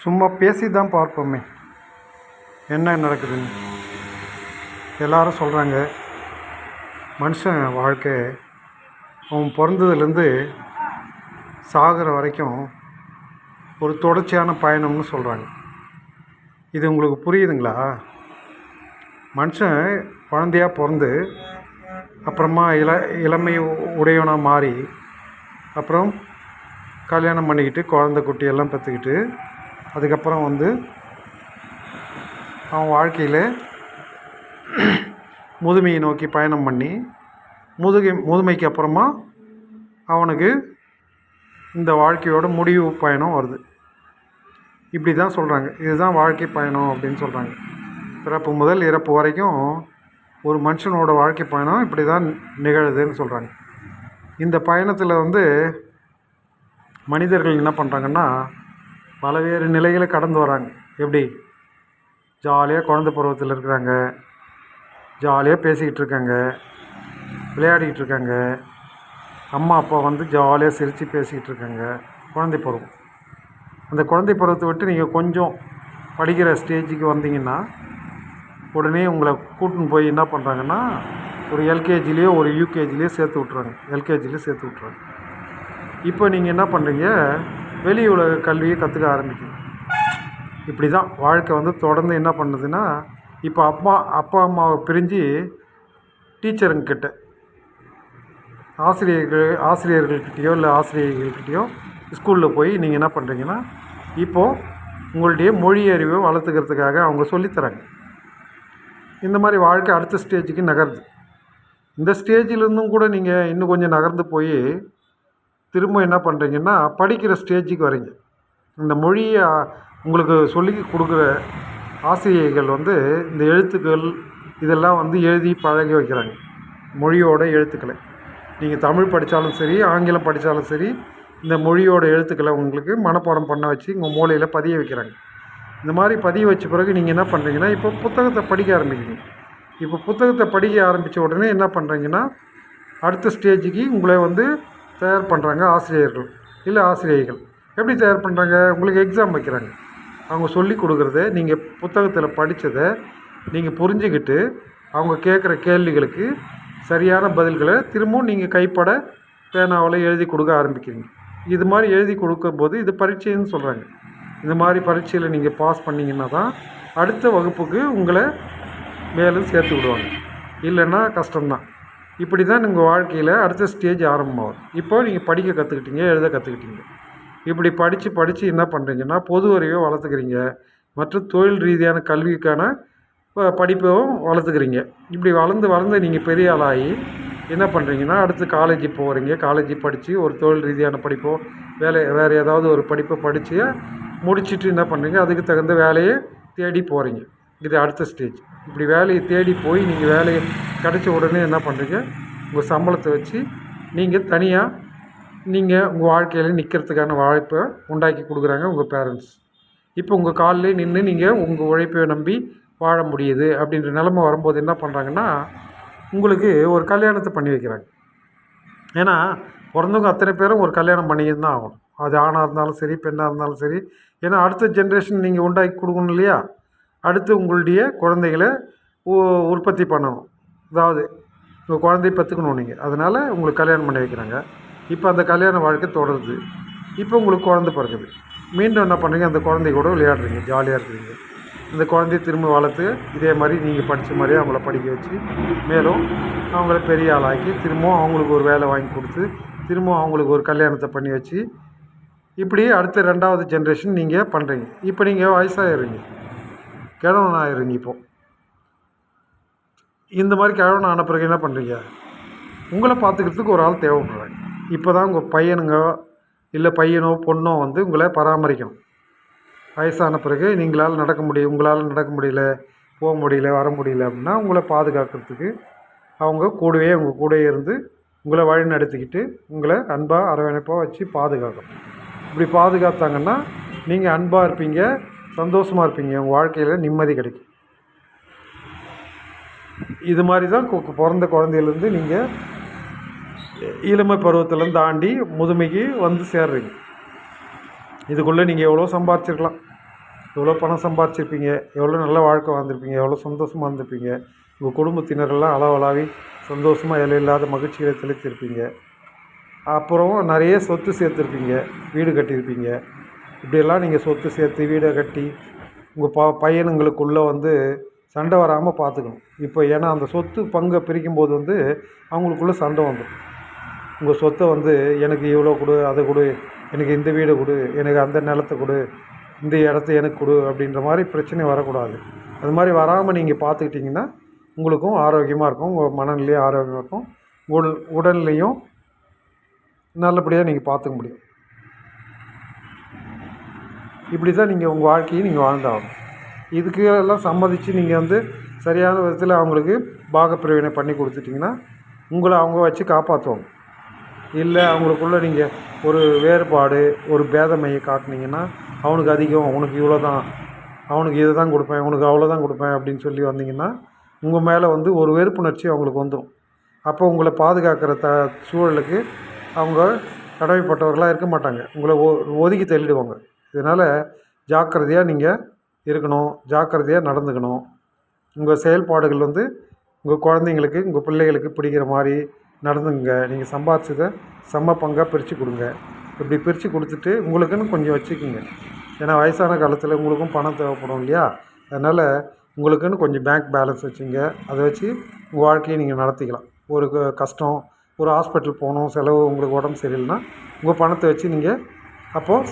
சும்மா பேசி தான் பார்ப்போமே என்ன நடக்குதுன்னு. எல்லாரும் சொல்கிறாங்க மனுஷன் வாழ்க்கை அவன் பிறந்ததுலேருந்து சாகிற வரைக்கும் ஒரு தொடர்ச்சியான பயணம்னு சொல்கிறாங்க. இது உங்களுக்கு புரியுதுங்களா? மனுஷன் குழந்தையாக பிறந்து அப்புறமா இளமை உடையவனாக மாறி அப்புறம் கல்யாணம் பண்ணிக்கிட்டு குழந்தை குட்டியெல்லாம் பெற்றுக்கிட்டு அதுக்கப்புறம் அவன் வாழ்க்கையில் முதுமையை நோக்கி பயணம் பண்ணி முதுமைக்கு அப்புறமா அவனுக்கு இந்த வாழ்க்கையோட முடிவு பயணம் வருது. இப்படி தான் சொல்கிறாங்க. இதுதான் வாழ்க்கை பயணம் அப்படின்னு சொல்கிறாங்க. பிறப்பு முதல் இறப்பு வரைக்கும் ஒரு மனுஷனோட வாழ்க்கை பயணம் இப்படி தான் நிகழுதுன்னு சொல்கிறாங்க. இந்த பயணத்தில் மனிதர்கள் என்ன பண்ணுறாங்கன்னா பலவேறு நிலைகளை கடந்து வராங்க. எப்படி? ஜாலியாக குழந்தை பருவத்தில் இருக்கிறாங்க, ஜாலியாக பேசிக்கிட்டு இருக்காங்க, விளையாடிக்கிட்டு இருக்காங்க, அம்மா அப்பா ஜாலியாக சிரித்து பேசிக்கிட்டு இருக்காங்க. குழந்தை பருவம். அந்த குழந்தை பருவத்தை விட்டு நீங்கள் கொஞ்சம் படிக்கிற ஸ்டேஜுக்கு வந்தீங்கன்னா உடனே உங்களை கூட்டின்னு போய் என்ன பண்ணுறாங்கன்னா ஒரு எல்கேஜிலேயோ ஒரு யூகேஜிலேயோ சேர்த்து விட்றாங்க. இப்போ நீங்கள் என்ன பண்ணுறீங்க? வெளி உலக கல்வியை கற்றுக்க ஆரம்பிக்கணும். இப்படி தான் வாழ்க்கை தொடர்ந்து என்ன பண்ணுதுன்னா இப்போ அப்பா அம்மாவை பிரிஞ்சு டீச்சருங்கிட்ட ஆசிரியர்கள்கிட்டயோ இல்லை ஆசிரியர்கள்கிட்டயோ ஸ்கூலில் போய் நீங்கள் என்ன பண்ணுறீங்கன்னா இப்போது உங்களுடைய மொழி அறிவை வளர்த்துக்கிறதுக்காக அவங்க சொல்லித்தராங்க. இந்த மாதிரி வாழ்க்கை அடுத்த ஸ்டேஜுக்கு நகருது. இந்த ஸ்டேஜிலேருந்தும் கூட நீங்கள் இன்னும் கொஞ்சம் நகர்ந்து போய் திரும்ப என்ன பண்ணுறீங்கன்னா படிக்கிற ஸ்டேஜுக்கு வரீங்க. இந்த மொழியை உங்களுக்கு சொல்லி கொடுக்குற ஆசிரியர்கள் இந்த எழுத்துக்கள் இதெல்லாம் எழுதி பழகி வைக்கிறாங்க. மொழியோட எழுத்துக்களை நீங்கள் தமிழ் படித்தாலும் சரி, ஆங்கிலம் படித்தாலும் சரி, இந்த மொழியோட எழுத்துக்களை உங்களுக்கு மனப்பாடம் பண்ண வச்சு உங்கள் மூளையில் பதிய வைக்கிறாங்க. இந்த மாதிரி பதிய வச்ச பிறகு நீங்கள் என்ன பண்ணுறீங்கன்னா இப்போ புத்தகத்தை படிக்க ஆரம்பிக்கிறீங்க. இப்போ புத்தகத்தை படிக்க ஆரம்பித்த உடனே என்ன பண்ணுறீங்கன்னா அடுத்த ஸ்டேஜுக்கு உங்களை தயார் பண்ணுறாங்க ஆசிரியர்கள். எப்படி தயார் பண்ணுறாங்க? உங்களுக்கு எக்ஸாம் வைக்கிறாங்க. அவங்க சொல்லி கொடுக்குறத நீங்கள் புத்தகத்தில் படித்ததை நீங்கள் புரிஞ்சுக்கிட்டு அவங்க கேட்குற கேள்விகளுக்கு சரியான பதில்களை திரும்பவும் நீங்கள் கைப்பட பேனாவில் எழுதி கொடுக்க ஆரம்பிக்கிறீங்க. இது மாதிரி எழுதி கொடுக்கும்போது இது பரீட்சைன்னு சொல்கிறாங்க. இந்த மாதிரி பரீட்சையில் நீங்கள் பாஸ் பண்ணிங்கன்னா தான் அடுத்த வகுப்புக்கு உங்களை மேலும் சேர்த்து விடுவாங்க. இல்லைன்னா கஷ்டம்தான். இப்படி தான் உங்கள் வாழ்க்கையில் அடுத்த ஸ்டேஜ் ஆரம்பமாகும். இப்போ நீங்கள் படிக்க கற்றுக்கிட்டீங்க, எழுத கற்றுக்கிட்டீங்க. இப்படி படித்து என்ன பண்ணுறீங்கன்னா பொது அறிவை வளர்த்துக்கிறீங்க மற்றும் தொழில் ரீதியான கல்விக்கான படிப்பையும் வளர்த்துக்கிறீங்க. இப்படி வளர்ந்து நீங்கள் பெரிய ஆளாகி என்ன பண்ணுறீங்கன்னா அடுத்து காலேஜ் போகிறீங்க. காலேஜ் படித்து ஒரு தொழில் ரீதியான படிப்போ வேறு ஏதாவது ஒரு படிப்பை படித்து முடிச்சுட்டு என்ன பண்ணுறீங்க அதுக்கு தகுந்த வேலையை தேடி போகிறீங்க. இது அடுத்த ஸ்டேஜ். இப்படி வேலையை தேடி போய் நீங்கள் வேலையை கிடைச்ச உடனே என்ன பண்ணுறீங்க உங்கள் சம்பளத்தை வச்சு நீங்கள் தனியாக உங்கள் வாழ்க்கையில் நிற்கிறதுக்கான வாய்ப்பை உண்டாக்கி கொடுக்குறாங்க உங்கள் பேரண்ட்ஸ். இப்போ உங்கள் காலிலே நின்று நீங்கள் உங்கள் உழைப்பை நம்பி வாழ முடியுது அப்படின்ற நிலைமை வரும்போது என்ன பண்ணுறாங்கன்னா உங்களுக்கு ஒரு கல்யாணத்தை பண்ணி வைக்கிறாங்க. ஏன்னா பிறந்தவங்க அத்தனை பேரும் ஒரு கல்யாணம் பண்ணிக்கிட்டு தான் ஆகணும். அது ஆணாக இருந்தாலும் சரி, பெண்ணாக இருந்தாலும் சரி. ஏன்னா அடுத்த ஜென்ரேஷன் நீங்கள் உண்டாக்கி கொடுக்கணும் இல்லையா? அடுத்து உங்களுடைய குழந்தைகளை உற்பத்தி பண்ணணும். அதாவது உங்கள் குழந்தைய பெற்றுக்கணும் நீங்கள். அதனால் உங்களுக்கு கல்யாணம் பண்ணி வைக்கிறாங்க. இப்போ அந்த கல்யாண வாழ்க்கை தொடருது. இப்போ உங்களுக்கு குழந்தை பிறகுது. மீண்டும் என்ன பண்ணுறீங்க? அந்த குழந்தை கூட விளையாடுறீங்க, ஜாலியாக இருக்கிறீங்க. அந்த குழந்தைய திரும்ப வளர்த்து இதே மாதிரி நீங்கள் படித்த மாதிரியே அவங்கள படிக்க வச்சு மேலும் அவங்கள பெரிய ஆளாக்கி திரும்பவும் அவங்களுக்கு ஒரு வேலை வாங்கி கொடுத்து திரும்பவும் அவங்களுக்கு ஒரு கல்யாணத்தை பண்ணி வச்சு இப்படி அடுத்த 2வது ஜென்ரேஷன் நீங்கள் பண்ணுறீங்க. இப்போ நீங்கள் வயசாகிடுறீங்க, கிழவன் ஆகிடுறீங்க. இப்போது இந்த மாதிரி கிழவன் ஆன பிறகு என்ன பண்ணுறீங்க? உங்களை பார்த்துக்கிறதுக்கு ஒரு ஆள் தேவைப்படுறாங்க. இப்போ தான் உங்கள் பையனோ பொண்ணோ உங்களை பராமரிக்கணும். வயசான பிறகு உங்களால் நடக்க முடியல, போக முடியல, வர முடியல அப்படின்னா உங்களை பாதுகாக்கிறதுக்கு அவங்க உங்கள் கூடவே இருந்து உங்களை வழி நடத்திக்கிட்டு உங்களை அன்பாக அரவணைப்பாக வச்சு பாதுகாக்கணும். இப்படி பாதுகாத்தாங்கன்னா நீங்கள் அன்பாக இருப்பீங்க, சந்தோஷமாக இருப்பீங்க, உங்கள் வாழ்க்கையில் நிம்மதி கிடைக்கும். இது மாதிரி தான் பிறந்த குழந்தையிலேருந்து நீங்கள் இளமை பருவத்திலேருந்து தாண்டி முதுமைக்கு சேர்றீங்க. இதுக்குள்ளே நீங்கள் எவ்வளோ சம்பாரிச்சிருக்கலாம். எவ்வளோ பணம் சம்பாரிச்சிருப்பீங்க, எவ்வளோ நல்ல வாழ்க்கை வாழ்ந்திருப்பீங்க, எவ்வளோ சந்தோஷமாக இருந்திருப்பீங்க. உங்கள் குடும்பத்தினரெல்லாம் அளவலாவி சந்தோஷமாக எல்லையில்லாத மகிழ்ச்சிகளை தெளித்திருப்பீங்க. அப்புறம் நிறைய சொத்து சேர்த்துருப்பீங்க, வீடு கட்டியிருப்பீங்க. இப்படியெல்லாம் நீங்கள் சொத்து சேர்த்து வீடை கட்டி உங்கள் பையனுங்களுக்குள்ளே வந்து சண்டை வராமல் பார்த்துக்கணும். இப்போ ஏன்னா அந்த சொத்து பங்கை பிரிக்கும்போது வந்து அவங்களுக்குள்ளே சண்டை வந்துடும். உங்கள் சொத்தை வந்து எனக்கு இவ்வளோ கொடு, அதை கொடு, எனக்கு இந்த வீடை கொடு, எனக்கு அந்த நிலத்தை கொடு, இந்த இடத்த எனக்கு கொடு அப்படின்ற மாதிரி பிரச்சனை வரக்கூடாது. அது மாதிரி வராமல் நீங்கள் பார்த்துக்கிட்டிங்கன்னா உங்களுக்கும் ஆரோக்கியமாக இருக்கும், உங்கள் மனநிலையும் ஆரோக்கியமாக இருக்கும், உடல்லையும் நல்லபடியாக நீங்கள் பார்த்துக்க முடியும். இப்படி தான் நீங்கள் உங்கள் வாழ்க்கையை நீங்கள் வாழ்ந்தாகணும். இதுக்கு எல்லாம் சம்மதித்து நீங்கள் வந்து சரியான விதத்தில் அவங்களுக்கு பாகப்பிரிவினை பண்ணி கொடுத்துட்டிங்கன்னா உங்களை அவங்க வச்சு காப்பாற்றுவாங்க. இல்லை அவங்களுக்குள்ளே நீங்கள் ஒரு வேறுபாடு, ஒரு பேதமையை காட்டினீங்கன்னா அவனுக்கு அதிகம், உனக்கு இவ்வளோ தான், அவனுக்கு இதை தான் கொடுப்பேன், உனக்கு அவ்வளோ தான் கொடுப்பேன் அப்படின்னு சொல்லி வந்தீங்கன்னா உங்கள் மேலே வந்து ஒரு வெறுப்புணர்ச்சி அவங்களுக்கு வந்துடும். அப்போ உங்களை பாதுகாக்கிற சூழலுக்கு அவங்க கடமைப்பட்டவர்களாக இருக்க மாட்டாங்க, உங்களை ஒதுக்கி தள்ளிடுவாங்க. இதனால் ஜாக்கிரதையாக நீங்கள் இருக்கணும், ஜாக்கிரதையாக நடந்துக்கணும். உங்கள் செயல்பாடுகள் வந்து உங்கள் குழந்தைங்களுக்கு, உங்கள் பிள்ளைகளுக்கு பிடிக்கிற மாதிரி நடந்துங்க. நீங்கள் சம்பாதிச்சதை செம்ம பங்காக பிரித்து கொடுங்க. இப்படி பிரித்து கொடுத்துட்டு உங்களுக்குன்னு கொஞ்சம் வச்சுக்கோங்க. ஏன்னா வயசான காலத்தில் உங்களுக்கும் பணம் தேவைப்படும் இல்லையா? அதனால் உங்களுக்குன்னு கொஞ்சம் பேங்க் பேலன்ஸ் வச்சுங்க. அதை வச்சு உங்கள் வாழ்க்கையை நீங்கள் நடத்திக்கலாம். ஒரு கஷ்டம், ஒரு ஹாஸ்பிட்டல் போகணும், செலவு, உங்களுக்கு உடம்பு சரியில்லைன்னா உங்கள் பணத்தை வச்சு நீங்கள் அப்போது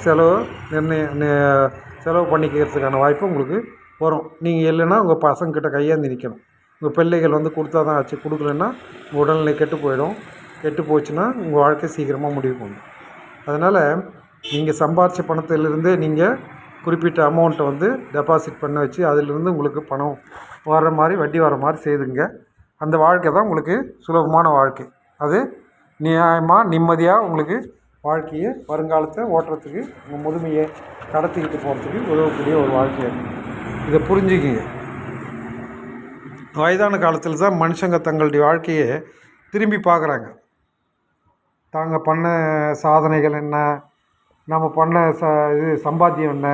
செலவு பண்ணிக்கிறதுக்கான வாய்ப்பு உங்களுக்கு வரும். நீங்கள் இல்லைன்னா உங்கள் பசங்கக்கிட்ட கையேந்தி நிற்கணும். உங்கள் பிள்ளைகள் வந்து கொடுத்தா தான் ஆச்சு, கொடுக்கலன்னா உங்கள் உடல்நிலை கெட்டு போயிடும். கெட்டு போச்சுன்னா உங்கள் வாழ்க்கை சீக்கிரமாக முடிவு பண்ணும். அதனால் நீங்கள் சம்பாதிச்ச பணத்திலிருந்தே நீங்கள் குறிப்பிட்ட அமௌண்ட்டை வந்து டெபாசிட் பண்ண வச்சு அதிலிருந்து உங்களுக்கு பணம் வர்ற மாதிரி, வட்டி வர மாதிரி செய்துங்க. அந்த வாழ்க்கை தான் உங்களுக்கு சுலபமான வாழ்க்கை. அது நியாயமாக நிம்மதியாக உங்களுக்கு வாழ்க்கையை வருங்காலத்தை ஓட்டுறதுக்கு, உங்கள் முதுமையை கடத்திக்கிட்டு போகிறதுக்கு உதவக்கூடிய ஒரு வாழ்க்கை. இதை புரிஞ்சுக்கிங்க. வயதான காலத்தில் தான் மனுஷங்க தங்களுடைய வாழ்க்கையை திரும்பி பார்க்குறாங்க. தாங்க பண்ண சாதனைகள் என்ன, நம்ம பண்ண சம்பாத்தியம் என்ன,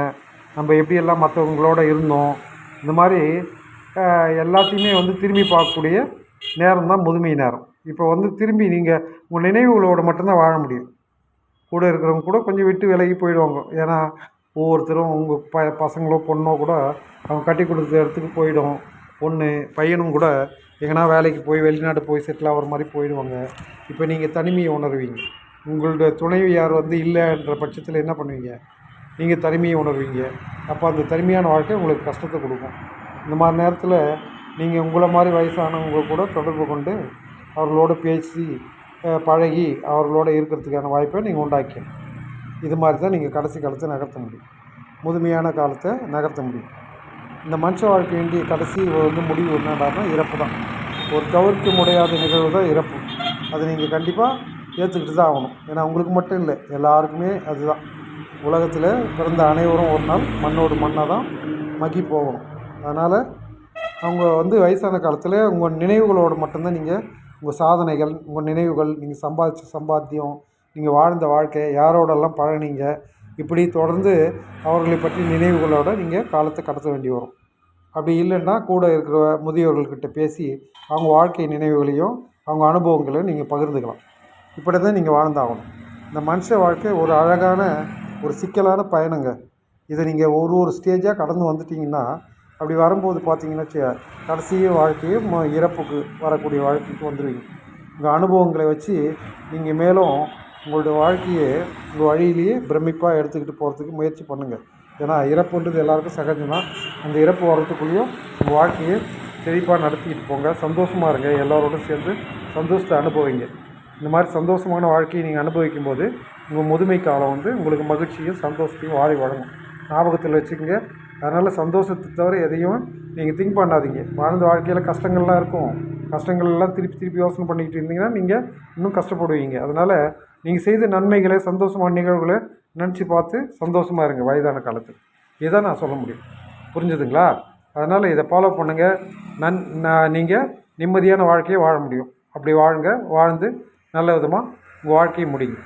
நம்ம எப்படியெல்லாம் மற்றவங்களோட இருந்தோம், இந்த மாதிரி எல்லாத்தையுமே வந்து திரும்பி பார்க்கக்கூடிய நேரம் தான் முதுமை நேரம். இப்போ வந்து திரும்பி நீங்கள் உங்கள் நினைவுகளோடு மட்டும்தான் வாழ முடியும். கூட இருக்கிறவங்க கூட கொஞ்சம் விட்டு விலகி போயிடுவாங்க. ஏன்னா ஒவ்வொருத்தரும் உங்கள் பசங்களோ பொண்ணோ கூட அவங்க கட்டி கொடுத்த இடத்துக்கு போயிடும். பொண்ணு பையனும் கூட எங்கன்னா வேலைக்கு போய் வெளிநாடு போய் செட்டில் ஆகிற மாதிரி போயிடுவாங்க. இப்போ நீங்கள் தனிமையை உணர்வீங்க. உங்களோட துணைவியார் வந்து இல்லைன்ற பட்சத்தில் என்ன பண்ணுவீங்க? நீங்கள் தனிமையை உணர்வீங்க. அப்போ அந்த தனிமையான வாழ்க்கை உங்களுக்கு கஷ்டத்தை கொடுக்கும். இந்த மாதிரி நேரத்தில் நீங்கள் உங்களை மாதிரி வயசானவங்க கூட தொடர்பு கொண்டு அவர்களோடு பேசி பழகி அவர்களோடு இருக்கிறதுக்கான வாய்ப்பை நீங்கள் உண்டாக்கணும். இது மாதிரி தான் நீங்கள் கடைசி காலத்தை நகர்த்த முடியும், முதுமையான காலத்தை நகர்த்த முடியும். இந்த மனுஷ வாழ்க்கை வேண்டிய கடைசி வந்து முடிவு என்னடான்னா இறப்பு தான். ஒரு தவிர்க்க முடியாத நிகழ்வு தான் இறப்பு. அதை நீங்கள் கண்டிப்பாக ஏற்றுக்கிட்டு தான் ஆகணும். ஏன்னா உங்களுக்கு மட்டும் இல்லை, எல்லாருக்குமே அதுதான். உலகத்தில் பிறந்த அனைவரும் ஒரு நாள் மண்ணோடு மண்ணாக தான் மக்கி போகணும். அதனால் அவங்க வந்து வயசான காலத்தில் உங்கள் நினைவுகளோடு மட்டும்தான் நீங்கள் உங்கள் சாதனைகள், உங்கள் நினைவுகள், நீங்கள் சம்பாதிச்ச சம்பாத்தியம், நீங்கள் வாழ்ந்த வாழ்க்கை, யாரோடெல்லாம் பழகினீங்க, இப்படி தொடர்ந்து அவர்களை பற்றி நினைவுகளோடு நீங்கள் காலத்தை கடத்த வேண்டி வரும். அப்படி இல்லைன்னா கூட இருக்கிற முதியோர்கள்கிட்ட பேசி அவங்க வாழ்க்கை நினைவுகளையும் அவங்க அனுபவங்களையும் நீங்கள் பகிர்ந்துக்கலாம். இப்படி தான் நீங்கள் வாழ்ந்தாகணும். இந்த மனுஷ வாழ்க்கை ஒரு அழகான ஒரு சிக்கலான பயணங்க. இதை நீங்கள் ஒரு ஸ்டேஜாக கடந்து வந்துட்டிங்கன்னா, அப்படி வரும்போது பார்த்தீங்கன்னா கடைசி வாழ்க்கையும் இறப்புக்கு வரக்கூடிய வாழ்க்கைக்கு வந்துடுவீங்க. உங்கள் அனுபவங்களை வச்சு நீங்கள் மேலும் உங்களுடைய வாழ்க்கையை உங்கள் வழியிலேயே பிரமிப்பாக எடுத்துக்கிட்டு போகிறதுக்கு முயற்சி பண்ணுங்கள். ஏன்னா இறப்புன்றது எல்லாருக்கும் சகஜம்தான். அந்த இறப்பு வர்றதுக்குள்ளேயும் உங்கள் வாழ்க்கையை செழிப்பாக நடத்திக்கிட்டு போங்க. சந்தோஷமாக இருங்க, எல்லோரோடும் சேர்ந்து சந்தோஷத்தை அனுபவிங்க. இந்த மாதிரி சந்தோஷமான வாழ்க்கையை நீங்கள் அனுபவிக்கும் போது உங்கள் முதுமை காலம் வந்து உங்களுக்கு மகிழ்ச்சியும் சந்தோஷத்தையும் வாரி வழங்கும். ஞாபகத்தில் வச்சுக்கோங்க. அதனால் சந்தோஷத்தை தவிர எதையும் நீங்கள் திங்க் பண்ணாதீங்க. வாழ்ந்த வாழ்க்கையில் கஷ்டங்கள்லாம் இருக்கும். கஷ்டங்கள்லாம் திருப்பி யோசனை பண்ணிக்கிட்டு இருந்தீங்கன்னா நீங்கள் இன்னும் கஷ்டப்படுவீங்க. அதனால் நீங்கள் செய்த நன்மைகளை, சந்தோஷமான நிகழ்வுகளை நினச்சி பார்த்து சந்தோஷமாக இருங்க வயதான காலத்தில். இதுதான் நான் சொல்ல முடியும். புரிஞ்சுதுங்களா? அதனால் இதை ஃபாலோ பண்ணுங்கள். நீங்கள் நிம்மதியான வாழ்க்கையை வாழ முடியும். அப்படி வாழ்ந்து நல்ல விதமாக உங்கள் வாழ்க்கையை முடிங்க.